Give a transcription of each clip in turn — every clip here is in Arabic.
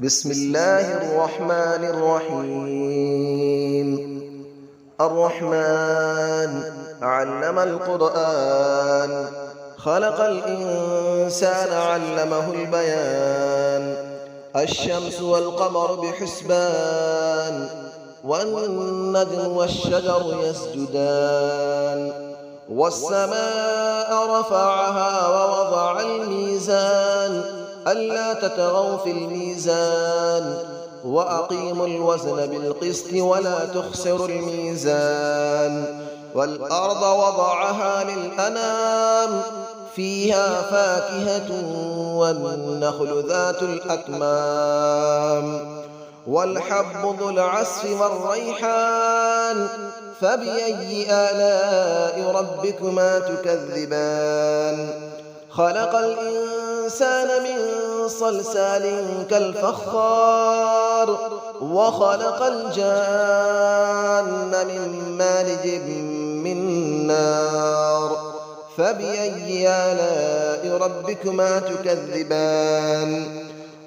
بسم الله الرحمن الرحيم. الرحمن علم القرآن، خلق الإنسان علمه البيان. الشمس والقمر بحسبان، والنجم والشجر يسجدان. والسماء رفعها ووضع الميزان، ألا تطغوا في الميزان، وأقيموا الوزن بالقسط ولا تخسروا الميزان. والأرض وضعها للأنام، فيها فاكهة والنخل ذات الأكمام، والحب ذو العصف والريحان. فبأي آلاء ربكما تكذبان؟ خلق الإنسان من صلصال كالفخار، وخلق الجان من مارج من نار. فبأي آلاء ربكما تكذبان؟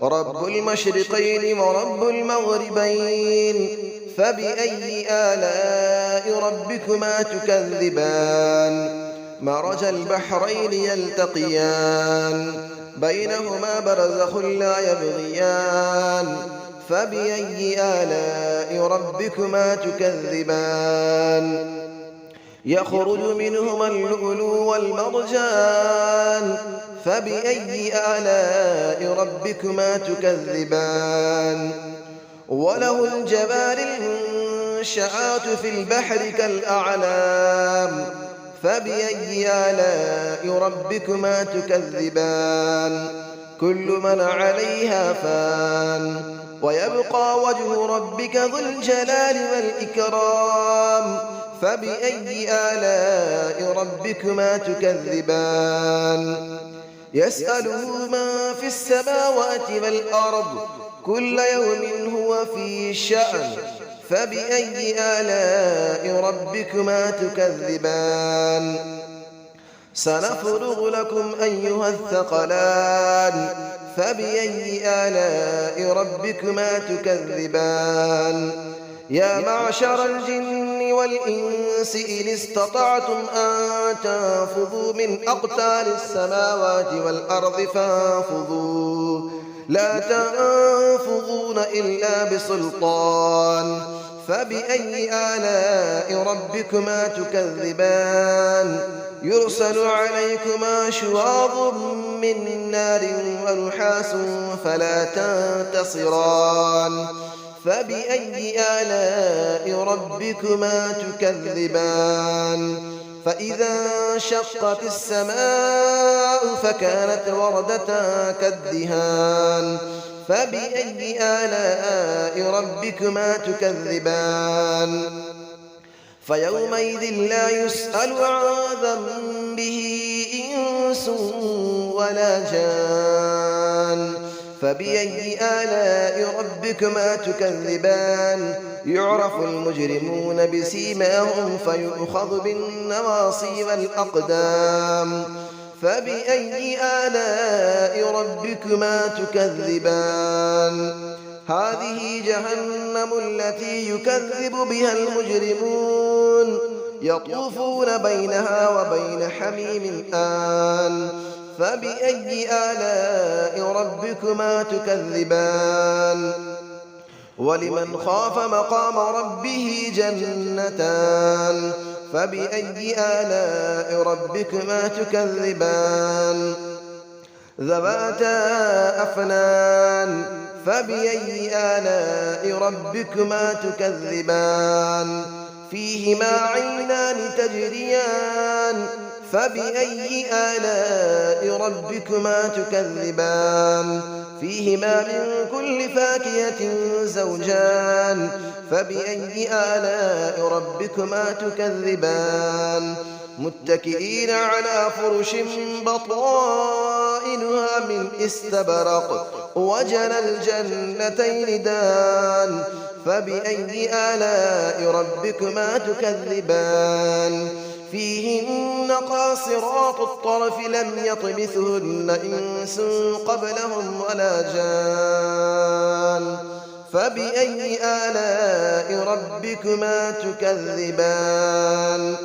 رب المشرقين ورب المغربين. فبأي آلاء ربكما تكذبان؟ مرج البحرين يلتقيان، بينهما برزخ لا يبغيان. فبأي آلاء ربكما تكذبان؟ يخرج منهما اللؤلؤ والمرجان. فبأي آلاء ربكما تكذبان؟ وله الجوار المنشآت في البحر كالأعلام. فبأي آلاء ربكما تكذبان؟ كل من عليها فان، ويبقى وجه ربك ذو الجلال والإكرام. فبأي آلاء ربكما تكذبان؟ يسأله من في السماوات والأرض، كل يوم هو في شأن. فبأي آلاء ربكما تكذبان؟ سنفرغ لكم أيها الثقلان. فبأي آلاء ربكما تكذبان؟ يا معشر الجن والإنس إن استطعتم أن تنفذوا من أقطار السماوات والأرض فانفذوا، لا تنفذون إلا بسلطان. فبأي آلاء ربكما تكذبان؟ يرسل عليكما شواظ من نار ونحاس فلا تنتصران. فبأي آلاء ربكما تكذبان؟ فإذا انشقت السماء فكانت وردة كالدهان. فبأي آلاء ربكما تكذبان؟ فيومئذ لا يسأل عن ذنبه إنس ولا جان. فبأي آلاء ربكما تكذبان؟ يعرف المجرمون بسيماهم فيؤخذ بالنواصي والأقدام. فبأي آلاء ربكما تكذبان؟ هذه جهنم التي يكذب بها المجرمون، يطوفون بينها وبين حميم آن. فبأي آلاء ربكما تكذبان؟ ولمن خاف مقام ربه جنتان. فبأي آلاء ربكما تكذبان؟ ذواتا أفنان. فبأي آلاء ربكما تكذبان؟ فيهما عينان تجريان. فبأي آلاء ربكما تكذبان؟ فيهما من كل فاكهة زوجان. فبأي آلاء ربكما تكذبان؟ متكئين على فرش بطائنها من استبرق، وجنى الجنتين دان. فبأي آلاء ربكما تكذبان؟ فيهن قاصرات الطرف لم يطمثهن إنس قبلهم ولا جان. فبأي آلاء ربكما تكذبان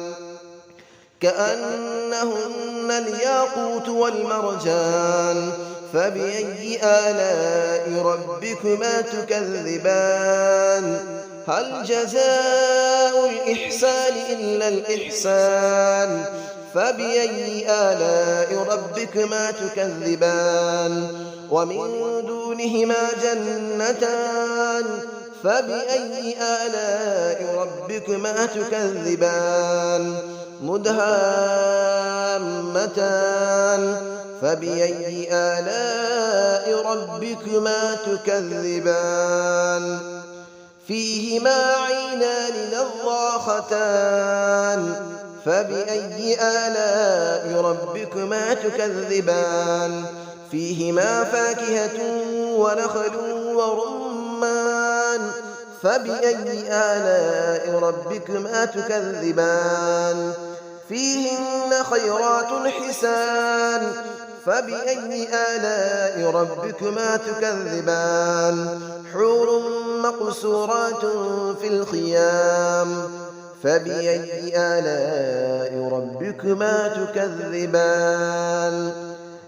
كأنهن الياقوت والمرجان فبأي آلاء ربكما تكذبان هل جزاء الإحسان إلا الإحسان فبأي آلاء ربكما تكذبان ومن دونهما جنتان فبأي آلاء ربكما تكذبان مدهامتان فبأي آلاء ربكما تكذبان فيهما عينان نضاختان فبأي آلاء ربكما تكذبان فيهما فاكهة ونخل ورمان فبأي آلاء ربكما تكذبان فيهن خيرات حسان فبأي آلاء ربكما تكذبان حور مقصورات في الخيام فبأي آلاء ربكما تكذبان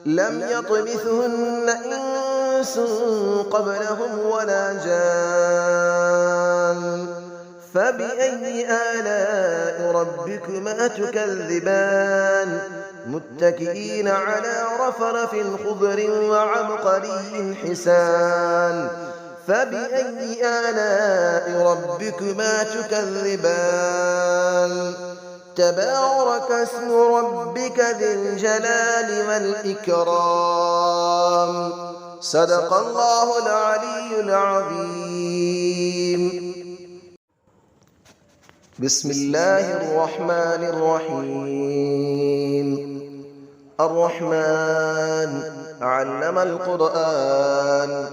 لم يطمثهن إنس قبلهم ولا جان فبأي آلاء ربكما تكذبان متكئين على رفرف خضر وعبقري حسان فبأي آلاء ربكما تكذبان تبارك اسم ربك ذي الجلال والإكرام صدق الله العلي العظيم بسم الله الرحمن الرحيم الرحمن علم القرآن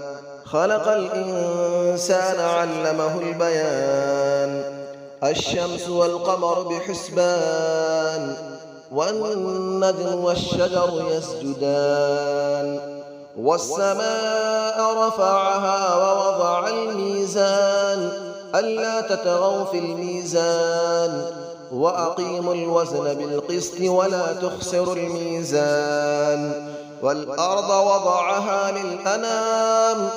خلق الإنسان علمه البيان الشمس والقمر بحسبان والنجم والشجر يسجدان والسماء رفعها ووضع الميزان ألا تطغوا في الميزان وأقيموا الوزن بالقسط ولا تخسروا الميزان والأرض وضعها للأنام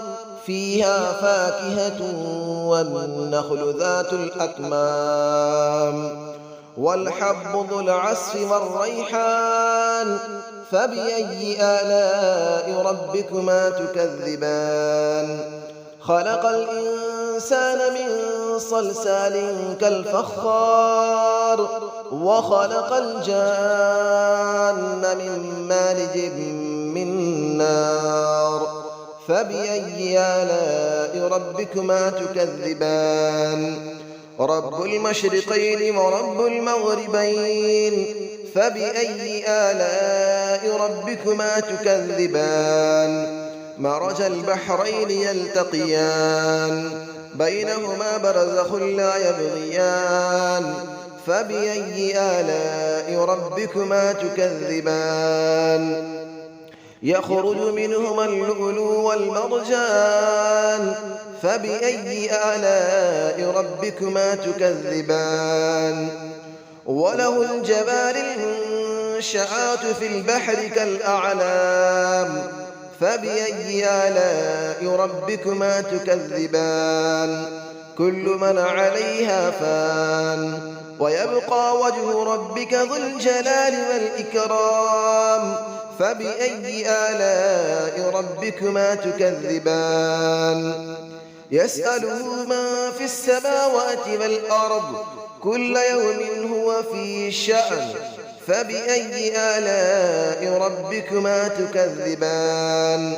فيها فاكهة والنخل ذات الأكمام والحب ذو العصف والريحان فبأي آلاء ربكما تكذبان خلق الإنسان من صلصال كالفخار وخلق الجان من مارج من نار فبأي آلاء ربكما تكذبان رب المشرقين ورب المغربين فبأي آلاء ربكما تكذبان مرج البحرين يلتقيان بينهما برزخ لا يبغيان فبأي آلاء ربكما تكذبان يخرج منهما اللؤلؤ والمرجان فبأي آلاء ربكما تكذبان وله الجبال المنشآت في البحر كالأعلام فبأي آلاء ربكما تكذبان كل من عليها فان ويبقى وجه ربك ذو الجلال والإكرام فبأي آلاء ربكما تكذبان يسأله ما في السماوات والأرض كل يوم هو في شأن فبأي آلاء ربكما تكذبان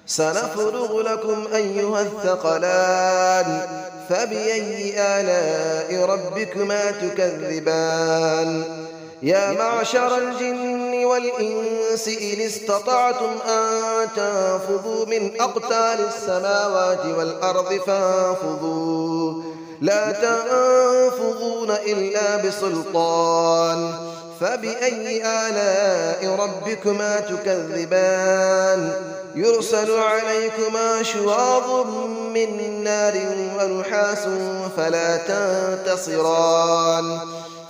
سنفرغ لكم أيها الثقلان فبأي آلاء ربكما تكذبان يا معشر الجن والإنس إن استطعتم أن تنفذوا من أقطار السماوات والأرض فانفذوا لا تنفذون إلا بسلطان فبأي آلاء ربكما تكذبان يرسل عليكما شواظ من نار ونحاس فلا تنتصران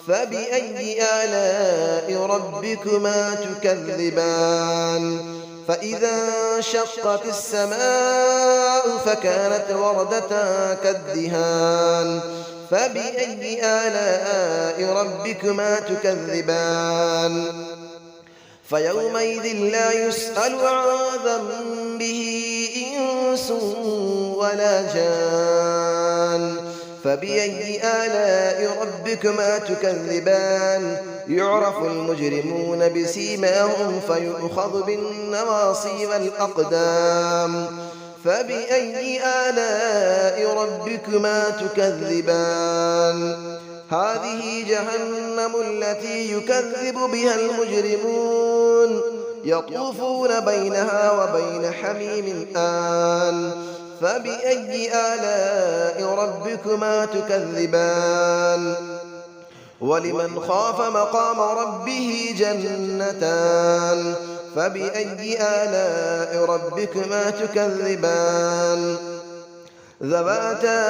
فبأي آلاء ربكما تكذبان فإذا انشقت السماء فكانت وردة كالدهان فبأي آلاء ربكما تكذبان فيومئذ لا يسأل عن ذنبه إنس ولا جان فبأي آلاء ربكما تكذبان يعرف المجرمون بسيماهم فيؤخذ بالنواصي والأقدام فبأي آلاء ربكما تكذبان هذه جهنم التي يكذب بها المجرمون يطوفون بينها وبين حميم آن فبأي آلاء ربكما تكذبان ولمن خاف مقام ربه جنتان فبأي آلاء ربكما تكذبان ذواتا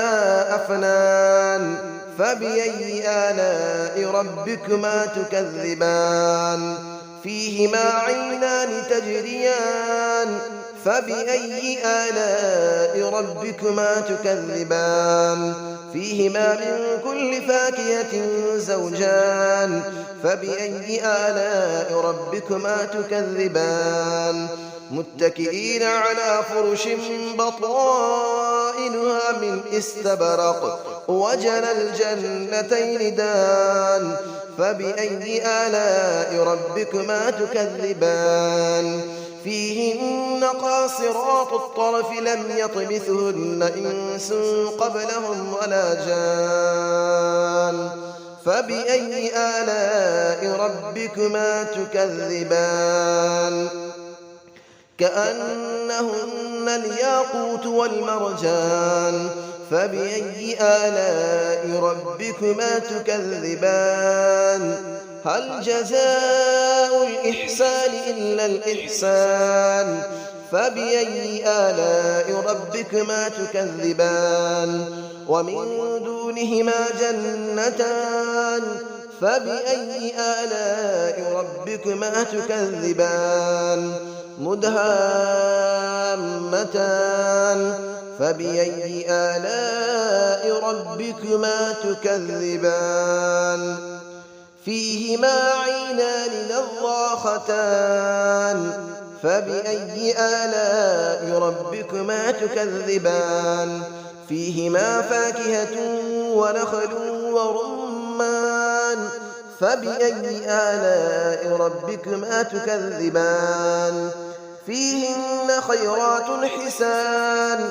أفنان فبأي آلاء ربكما تكذبان فيهما عينان تجريان فبأي آلاء ربكما تكذبان فيهما من كل فاكهة زوجان فبأي آلاء ربكما تكذبان متكئين على فرش بطائنها من استبرق وجنى الجنتين دان فبأي آلاء ربكما تكذبان فيهن قاصرات الطرف لم يطمثهن إنس قبلهم ولا جان فبأي آلاء ربكما تكذبان كأنهن الياقوت والمرجان فبأي آلاء ربكما تكذبان هل جزاء الإحسان إلا الإحسان فبأي آلاء ربكما تكذبان ومن دونهما جنتان فبأي آلاء ربكما تكذبان مدهامتان فبأي آلاء ربكما تكذبان فيهما عينان نضاختان فبأي آلاء ربكما تكذبان فيهما فاكهة ونخل ورمان فبأي آلاء ربكما تكذبان فيهن خيرات حسان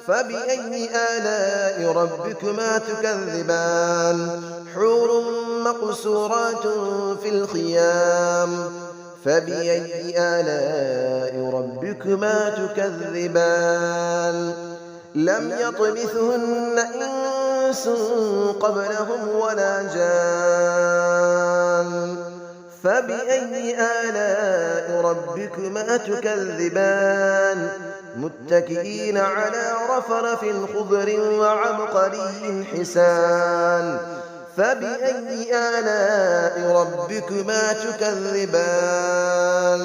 فبأي آلاء ربكما تكذبان حور مقصورات في الخيام فبأي آلاء ربكما تكذبان لم يطمثهن إنس قبلهم ولا جان فبأي آلاء ربكما تكذبان متكئين على رفرف خضر وعبقري حسان فبأي آلاء ربكما تكذبان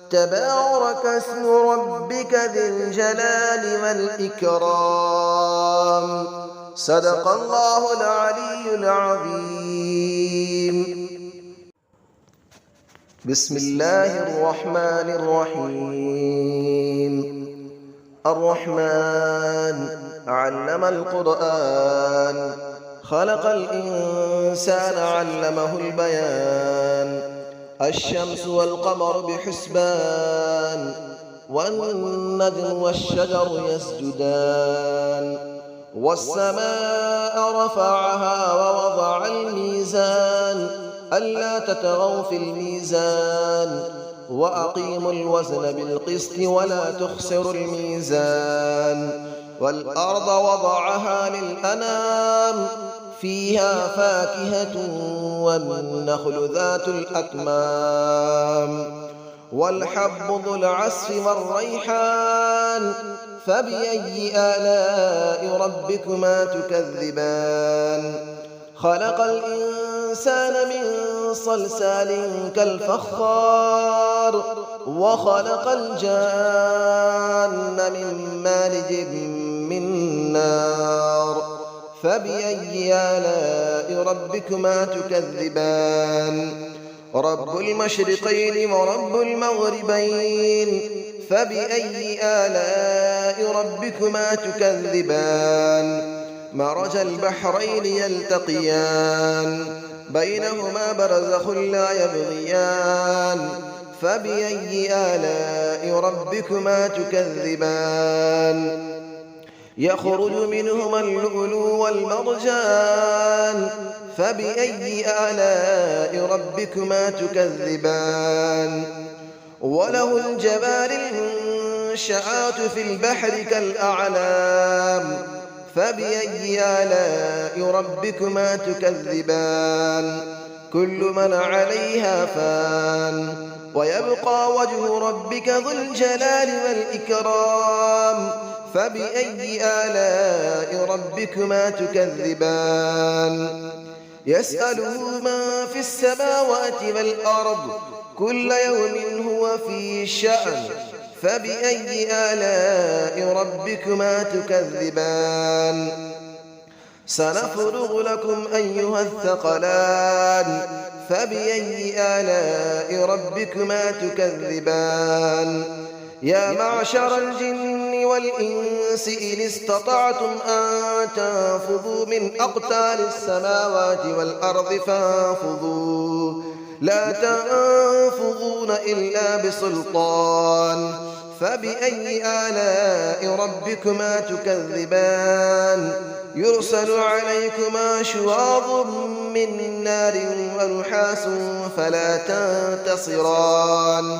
تبارك اسم ربك ذي الجلال والإكرام صدق الله العلي العظيم بسم الله الرحمن الرحيم الرحمن علم القرآن خلق الإنسان علمه البيان الشمس والقمر بحسبان والنجم والشجر يسجدان والسماء رفعها ووضع الميزان ألا تطغوا في الميزان وأقيموا الوزن بالقسط ولا تخسروا الميزان والأرض وضعها للأنام فيها فاكهة والنخل ذات الأكمام والحب ذو العصف والريحان فبأي آلاء ربكما تكذبان خلق الإنسان من صلصال كالفخار وخلق الجان من مارج من نار فبأي آلاء ربكما تكذبان رب المشرقين ورب المغربين فبأي آلاء ربكما تكذبان مرج البحرين يلتقيان بينهما برزخ لا يبغيان فبأي آلاء ربكما تكذبان يخرج منهما اللؤلؤ والمرجان فبأي آلاء ربكما تكذبان وله الجبال المنشآت في البحر كالأعلام فبأي آلاء ربكما تكذبان كل من عليها فان ويبقى وجه ربك ذو الجلال والإكرام فبأي آلاء ربكما تكذبان يسأله من في السماوات والأرض كل يوم هو في شأن فبأي آلاء ربكما تكذبان سنفرغ لكم أيها الثقلان فبأي آلاء ربكما تكذبان يا معشر الجن والإنس إن استطعتم أن تنفذوا من أقطار السماوات والأرض فانفذوا لا تنفذون إلا بسلطان فبأي آلاء ربكما تكذبان يرسل عليكما شواظ من نار ونحاس فلا تنتصران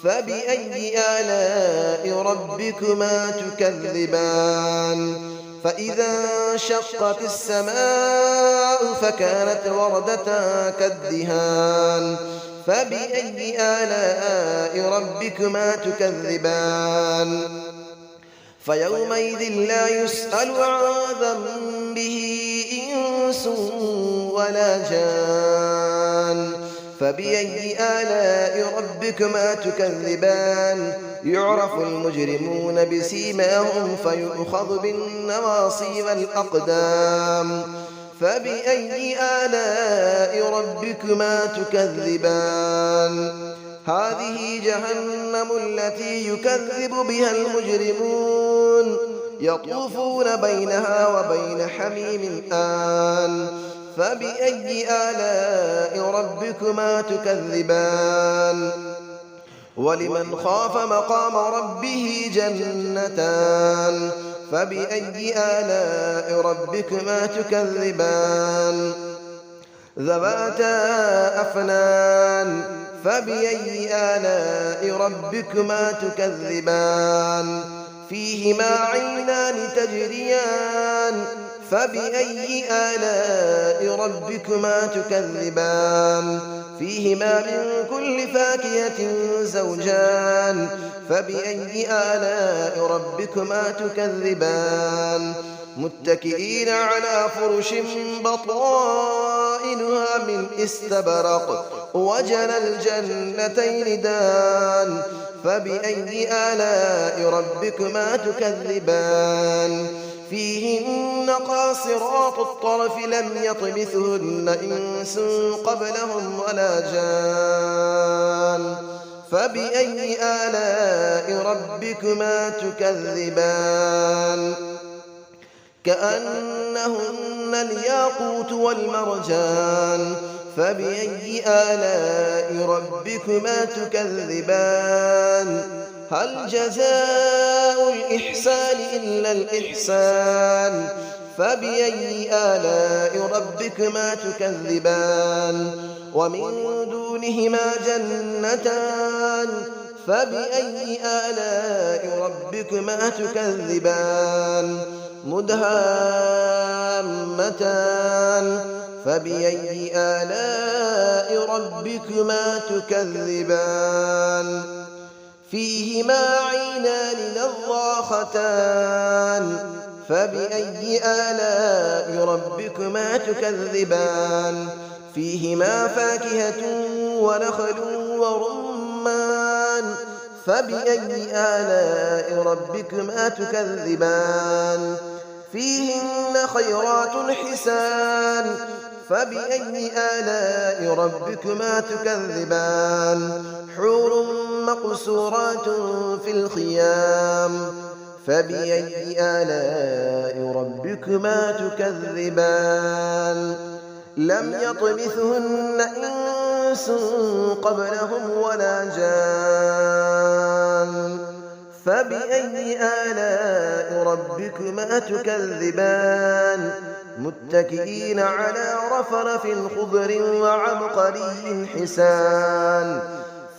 فبأي آلاء ربكما تكذبان فإذا انشقت السماء فكانت وردة كالدهان فبأي آلاء ربكما تكذبان فيومئذ لا يسأل عن ذنبه إنس ولا جان فبأي آلاء ربكما تكذبان يعرف المجرمون بسيماهم فيؤخذ بالنواصي والأقدام فبأي آلاء ربكما تكذبان هذه جهنم التي يكذب بها المجرمون يطوفون بينها وبين حميم آن فبأي آلاء ربكما تكذبان ولمن خاف مقام ربه جنتان فبأي آلاء ربكما تكذبان ذواتا أفنان فبأي آلاء ربكما تكذبان فيهما عينان تجريان فبأي آلاء ربكما تكذبان فيهما من كل فاكهة زوجان فبأي آلاء ربكما تكذبان متكئين على فرش بطائنها من استبرق وجنى الجنتين دان فبأي آلاء ربكما تكذبان فيهن قاصرات الطرف لم يطمثهن إنس قبلهم ولا جان فبأي آلاء ربكما تكذبان كأنهن الياقوت والمرجان فبأي آلاء ربكما تكذبان هل جزاء الإحسان إلا الإحسان فبأي آلاء ربكما تكذبان ومن دونهما جنتان فبأي آلاء ربكما تكذبان مدهامتان فبأي آلاء ربكما تكذبان فيهما عينان نضاختان فبأي آلاء ربكما تكذبان فيهما فاكهة ونخل ورمان فبأي آلاء ربكما تكذبان فيهن خيرات حسان فبأي آلاء ربكما تكذبان حور مقصورات في الخيام فبأي آلاء ربكما تكذبان لم يطمثهن إنس قبلهم ولا جان فبأي آلاء ربكما تكذبان متكئين على رفرف خضر وعبقري حسان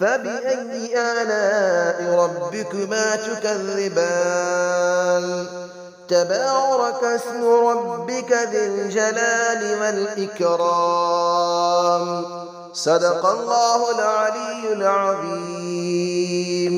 فبأي آلاء ربكما تكذبان تبارك اسم ربك ذي الجلال والإكرام صدق الله العلي العظيم.